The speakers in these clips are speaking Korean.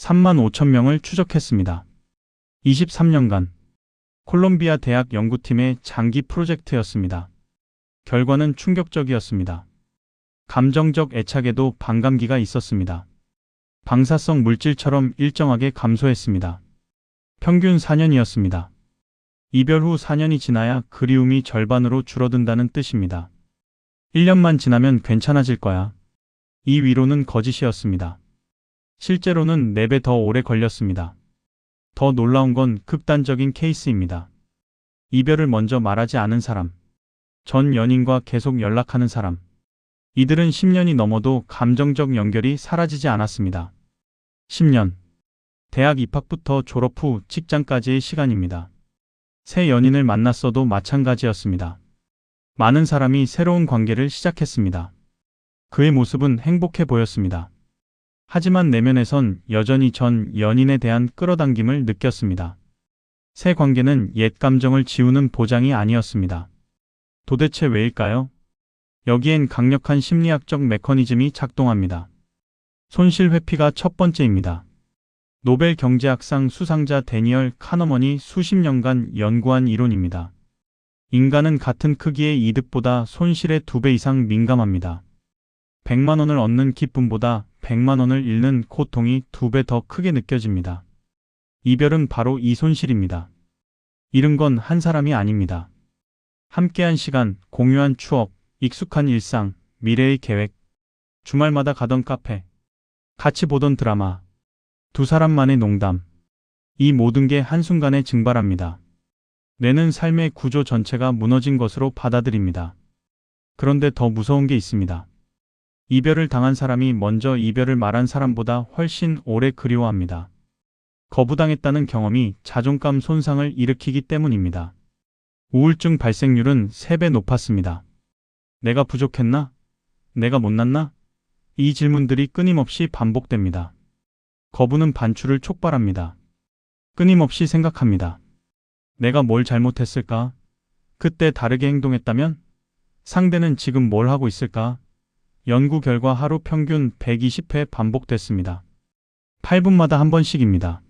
3만 5천 명을 추적했습니다. 23년간 콜롬비아 대학 연구팀의 장기 프로젝트였습니다. 결과는 충격적이었습니다. 감정적 애착에도 반감기가 있었습니다. 방사성 물질처럼 일정하게 감소했습니다. 평균 4년이었습니다. 이별 후 4년이 지나야 그리움이 절반으로 줄어든다는 뜻입니다. 1년만 지나면 괜찮아질 거야. 이 위로는 거짓이었습니다. 실제로는 4배 더 오래 걸렸습니다. 더 놀라운 건 극단적인 케이스입니다. 이별을 먼저 말하지 않은 사람, 전 연인과 계속 연락하는 사람, 이들은 10년이 넘어도 감정적 연결이 사라지지 않았습니다. 10년. 대학 입학부터 졸업 후 직장까지의 시간입니다. 새 연인을 만났어도 마찬가지였습니다. 많은 사람이 새로운 관계를 시작했습니다. 그의 모습은 행복해 보였습니다. 하지만 내면에선 여전히 전 연인에 대한 끌어당김을 느꼈습니다. 새 관계는 옛 감정을 지우는 보장이 아니었습니다. 도대체 왜일까요? 여기엔 강력한 심리학적 메커니즘이 작동합니다. 손실 회피가 첫 번째입니다. 노벨 경제학상 수상자 데니얼 카너먼이 수십 년간 연구한 이론입니다. 인간은 같은 크기의 이득보다 손실에 2배 이상 민감합니다. 100만 원을 얻는 기쁨보다 100만 원을 잃는 고통이 2배 더 크게 느껴집니다. 이별은 바로 이 손실입니다. 잃은 건 한 사람이 아닙니다. 함께한 시간, 공유한 추억, 익숙한 일상, 미래의 계획, 주말마다 가던 카페, 같이 보던 드라마, 두 사람만의 농담, 이 모든 게 한순간에 증발합니다. 뇌는 삶의 구조 전체가 무너진 것으로 받아들입니다. 그런데 더 무서운 게 있습니다. 이별을 당한 사람이 먼저 이별을 말한 사람보다 훨씬 오래 그리워합니다. 거부당했다는 경험이 자존감 손상을 일으키기 때문입니다. 우울증 발생률은 3배 높았습니다. 내가 부족했나? 내가 못났나? 이 질문들이 끊임없이 반복됩니다. 거부는 반출을 촉발합니다. 끊임없이 생각합니다. 내가 뭘 잘못했을까? 그때 다르게 행동했다면? 상대는 지금 뭘 하고 있을까? 연구 결과 하루 평균 120회 반복됐습니다. 8분마다 한 번씩입니다.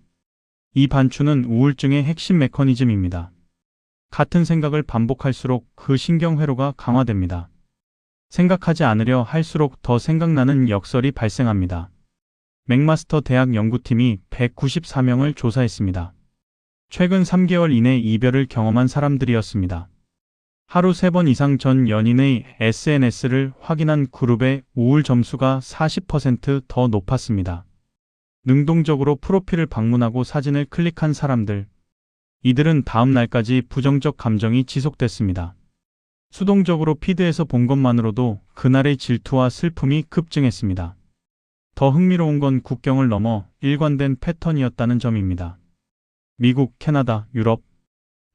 이 반추는 우울증의 핵심 메커니즘입니다. 같은 생각을 반복할수록 그 신경회로가 강화됩니다. 생각하지 않으려 할수록 더 생각나는 역설이 발생합니다. 맥마스터 대학 연구팀이 194명을 조사했습니다. 최근 3개월 이내 이별을 경험한 사람들이었습니다. 하루 3번 이상 전 연인의 SNS를 확인한 그룹의 우울 점수가 40% 더 높았습니다. 능동적으로 프로필을 방문하고 사진을 클릭한 사람들, 이들은 다음 날까지 부정적 감정이 지속됐습니다. 수동적으로 피드에서 본 것만으로도 그날의 질투와 슬픔이 급증했습니다. 더 흥미로운 건 국경을 넘어 일관된 패턴이었다는 점입니다. 미국, 캐나다, 유럽,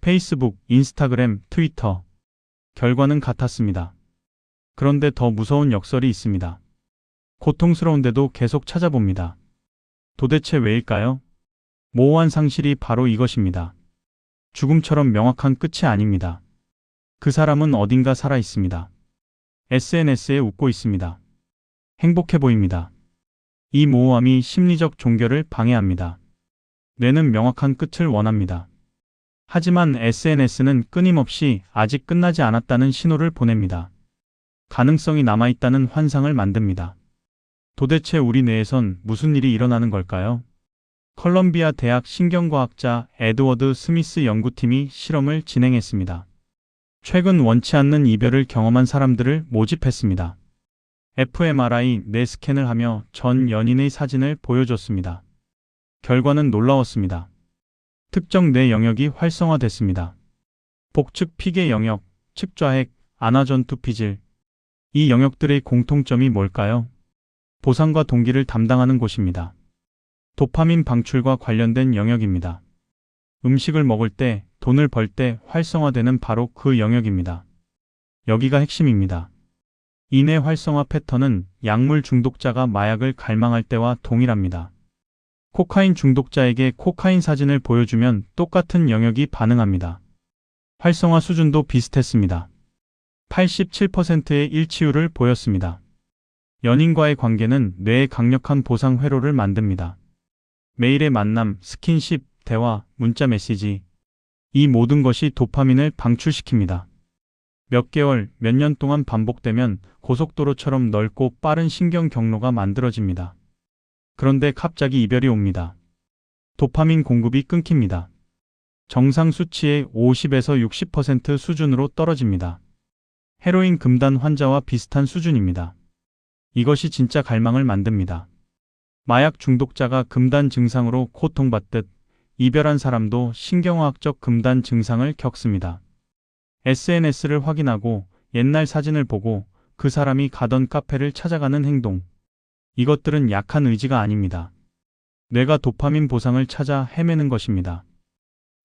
페이스북, 인스타그램, 트위터. 결과는 같았습니다. 그런데 더 무서운 역설이 있습니다. 고통스러운데도 계속 찾아봅니다. 도대체 왜일까요? 모호한 상실이 바로 이것입니다. 죽음처럼 명확한 끝이 아닙니다. 그 사람은 어딘가 살아 있습니다. SNS에 웃고 있습니다. 행복해 보입니다. 이 모호함이 심리적 종결을 방해합니다. 뇌는 명확한 끝을 원합니다. 하지만 SNS는 끊임없이 아직 끝나지 않았다는 신호를 보냅니다. 가능성이 남아있다는 환상을 만듭니다. 도대체 우리 뇌에선 무슨 일이 일어나는 걸까요? 컬럼비아 대학 신경과학자 에드워드 스미스 연구팀이 실험을 진행했습니다. 최근 원치 않는 이별을 경험한 사람들을 모집했습니다. fMRI 뇌 스캔을 하며 전 연인의 사진을 보여줬습니다. 결과는 놀라웠습니다. 특정 뇌 영역이 활성화됐습니다. 복측 피계 영역, 측좌핵, 안화전투 피질. 이 영역들의 공통점이 뭘까요? 보상과 동기를 담당하는 곳입니다. 도파민 방출과 관련된 영역입니다. 음식을 먹을 때, 돈을 벌 때 활성화되는 바로 그 영역입니다. 여기가 핵심입니다. 이 뇌 활성화 패턴은 약물 중독자가 마약을 갈망할 때와 동일합니다. 코카인 중독자에게 코카인 사진을 보여주면 똑같은 영역이 반응합니다. 활성화 수준도 비슷했습니다. 87%의 일치율을 보였습니다. 연인과의 관계는 뇌의 강력한 보상 회로를 만듭니다. 매일의 만남, 스킨십, 대화, 문자 메시지. 이 모든 것이 도파민을 방출시킵니다. 몇 개월, 몇 년 동안 반복되면 고속도로처럼 넓고 빠른 신경 경로가 만들어집니다. 그런데 갑자기 이별이 옵니다. 도파민 공급이 끊깁니다. 정상 수치의 50에서 60% 수준으로 떨어집니다. 헤로인 금단 환자와 비슷한 수준입니다. 이것이 진짜 갈망을 만듭니다. 마약 중독자가 금단 증상으로 고통받듯 이별한 사람도 신경화학적 금단 증상을 겪습니다. SNS를 확인하고 옛날 사진을 보고 그 사람이 가던 카페를 찾아가는 행동. 이것들은 약한 의지가 아닙니다. 뇌가 도파민 보상을 찾아 헤매는 것입니다.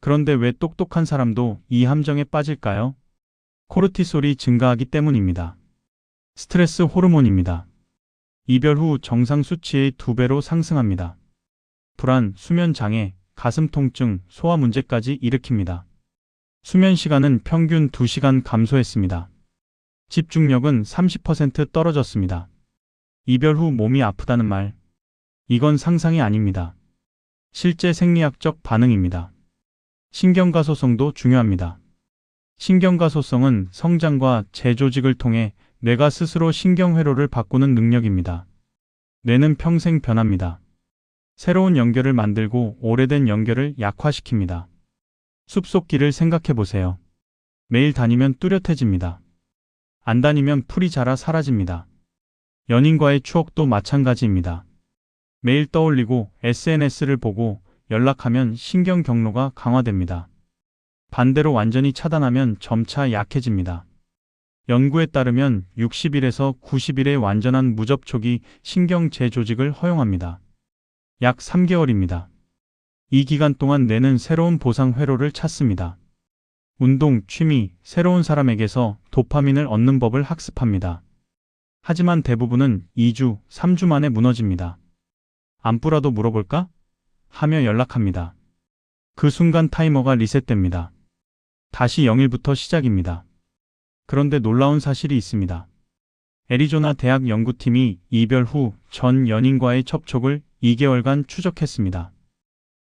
그런데 왜 똑똑한 사람도 이 함정에 빠질까요? 코르티솔이 증가하기 때문입니다. 스트레스 호르몬입니다. 이별 후 정상 수치의 2배로 상승합니다. 불안, 수면 장애, 가슴 통증, 소화 문제까지 일으킵니다. 수면 시간은 평균 2시간 감소했습니다. 집중력은 30% 떨어졌습니다. 이별 후 몸이 아프다는 말. 이건 상상이 아닙니다. 실제 생리학적 반응입니다. 신경가소성도 중요합니다. 신경가소성은 성장과 재조직을 통해 뇌가 스스로 신경회로를 바꾸는 능력입니다. 뇌는 평생 변합니다. 새로운 연결을 만들고 오래된 연결을 약화시킵니다. 숲속길을 생각해 보세요. 매일 다니면 뚜렷해집니다. 안 다니면 풀이 자라 사라집니다. 연인과의 추억도 마찬가지입니다. 매일 떠올리고 SNS를 보고 연락하면 신경 경로가 강화됩니다. 반대로 완전히 차단하면 점차 약해집니다. 연구에 따르면 60일에서 90일의 완전한 무접촉이 신경 재조직을 허용합니다. 약 3개월입니다. 이 기간 동안 뇌는 새로운 보상 회로를 찾습니다. 운동, 취미, 새로운 사람에게서 도파민을 얻는 법을 학습합니다. 하지만 대부분은 2주, 3주 만에 무너집니다. 안부라도 물어볼까? 하며 연락합니다. 그 순간 타이머가 리셋됩니다. 다시 0일부터 시작입니다. 그런데 놀라운 사실이 있습니다. 애리조나 대학 연구팀이 이별 후 전 연인과의 접촉을 2개월간 추적했습니다.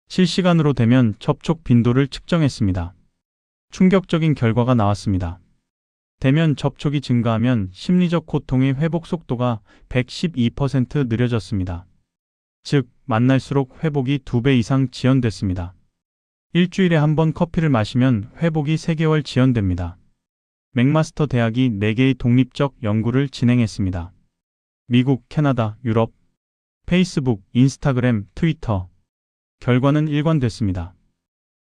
실시간으로 되면 접촉 빈도를 측정했습니다. 충격적인 결과가 나왔습니다. 대면 접촉이 증가하면 심리적 고통의 회복 속도가 112% 느려졌습니다. 즉, 만날수록 회복이 2배 이상 지연됐습니다. 일주일에 한 번 커피를 마시면 회복이 3개월 지연됩니다. 맥마스터 대학이 4개의 독립적 연구를 진행했습니다. 미국, 캐나다, 유럽, 페이스북, 인스타그램, 트위터. 결과는 일관됐습니다.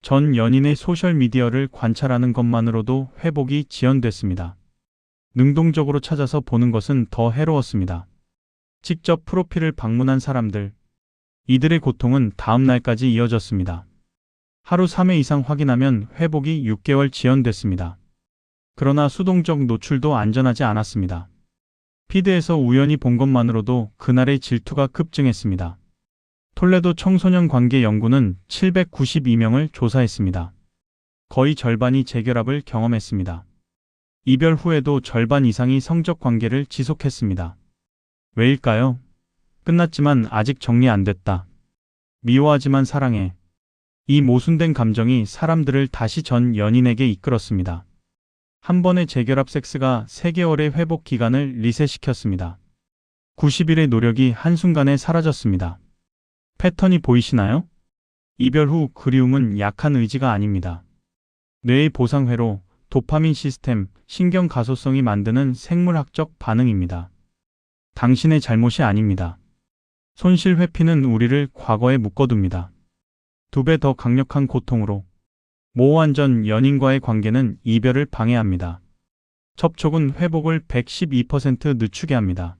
전 연인의 소셜미디어를 관찰하는 것만으로도 회복이 지연됐습니다. 능동적으로 찾아서 보는 것은 더 해로웠습니다. 직접 프로필을 방문한 사람들. 이들의 고통은 다음 날까지 이어졌습니다. 하루 3회 이상 확인하면 회복이 6개월 지연됐습니다. 그러나 수동적 노출도 안전하지 않았습니다. 피드에서 우연히 본 것만으로도 그날의 질투가 급증했습니다. 톨레도 청소년 관계 연구는 792명을 조사했습니다. 거의 절반이 재결합을 경험했습니다. 이별 후에도 절반 이상이 성적 관계를 지속했습니다. 왜일까요? 끝났지만 아직 정리 안 됐다. 미워하지만 사랑해. 이 모순된 감정이 사람들을 다시 전 연인에게 이끌었습니다. 한 번의 재결합 섹스가 3개월의 회복 기간을 리셋시켰습니다. 90일의 노력이 한순간에 사라졌습니다. 패턴이 보이시나요? 이별 후 그리움은 약한 의지가 아닙니다. 뇌의 보상회로, 도파민 시스템, 신경 가소성이 만드는 생물학적 반응입니다. 당신의 잘못이 아닙니다. 손실 회피는 우리를 과거에 묶어둡니다. 2배 더 강력한 고통으로. 모호한 전 연인과의 관계는 이별을 방해합니다. 접촉은 회복을 112% 늦추게 합니다.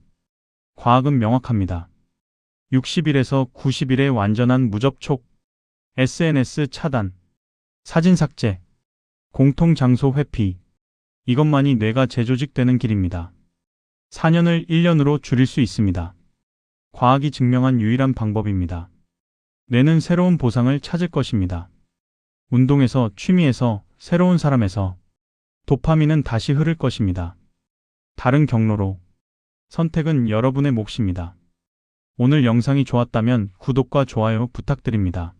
과학은 명확합니다. 60일에서 90일의 완전한 무접촉, SNS 차단, 사진 삭제, 공통장소 회피. 이것만이 뇌가 재조직되는 길입니다. 4년을 1년으로 줄일 수 있습니다. 과학이 증명한 유일한 방법입니다. 뇌는 새로운 보상을 찾을 것입니다. 운동에서, 취미에서, 새로운 사람에서 도파민은 다시 흐를 것입니다. 다른 경로로. 선택은 여러분의 몫입니다. 오늘 영상이 좋았다면 구독과 좋아요 부탁드립니다.